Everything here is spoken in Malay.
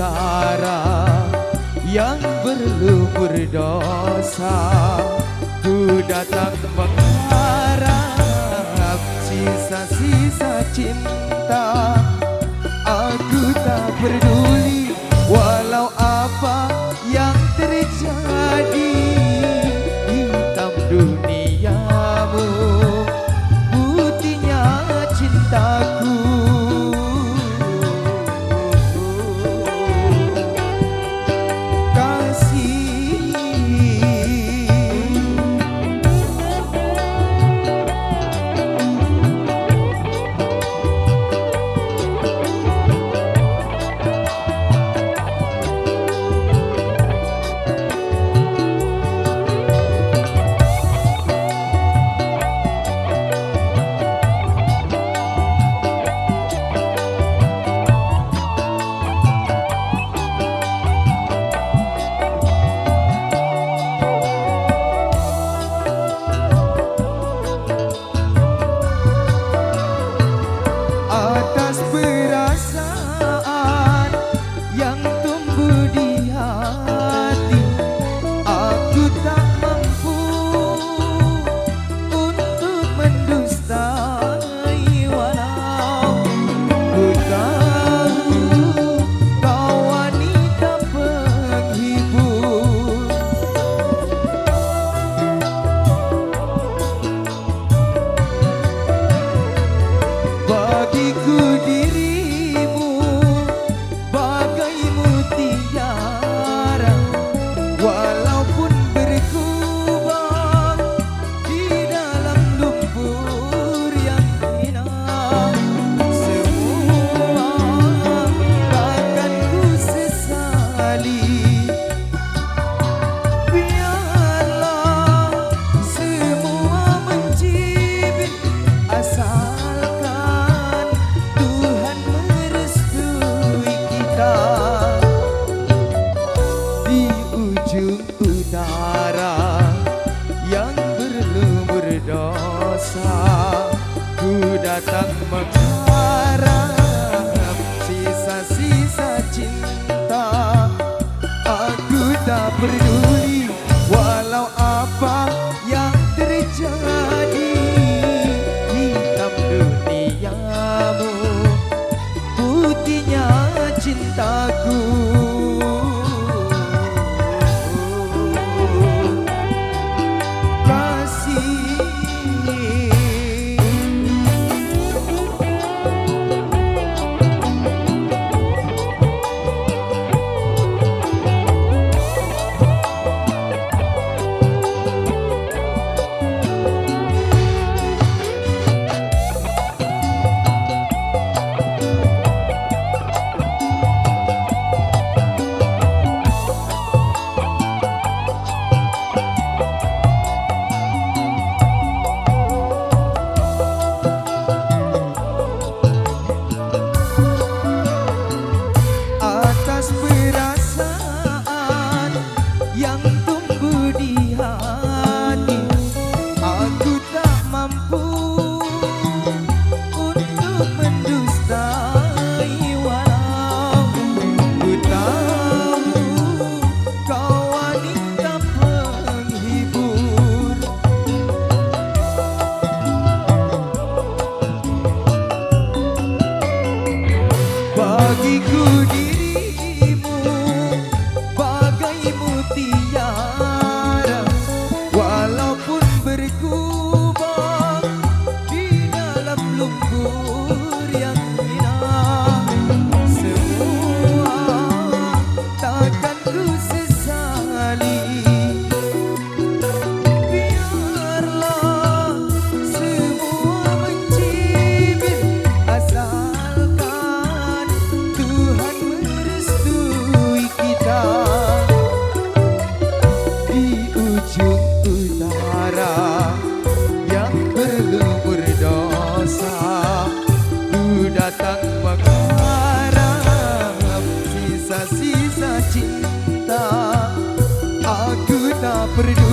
utara yang berlumpur dosa, ku datang mengharap sisa-sisa cinta. Aku tak peduli walau apa yang terjadi, hitam duniamu, putihnya cintaku. Utara yang berlumpur dosa, ku datang mengharap sisa-sisa cinta. Aku tak peduli walau apa yang terjadi, hitam duniamu, putihnya cintaku. Bagiku dirimu bagai mutiara, walaupun berkubang di dalam lumpur yang hina. Semua takkan ku sesali, biarlah semua mencibir asalkan Tuhan merestui kita. Di ujung utara yang berlumpur dosa, ku datang mengharap sisa-sisa cinta. Aku tak peduli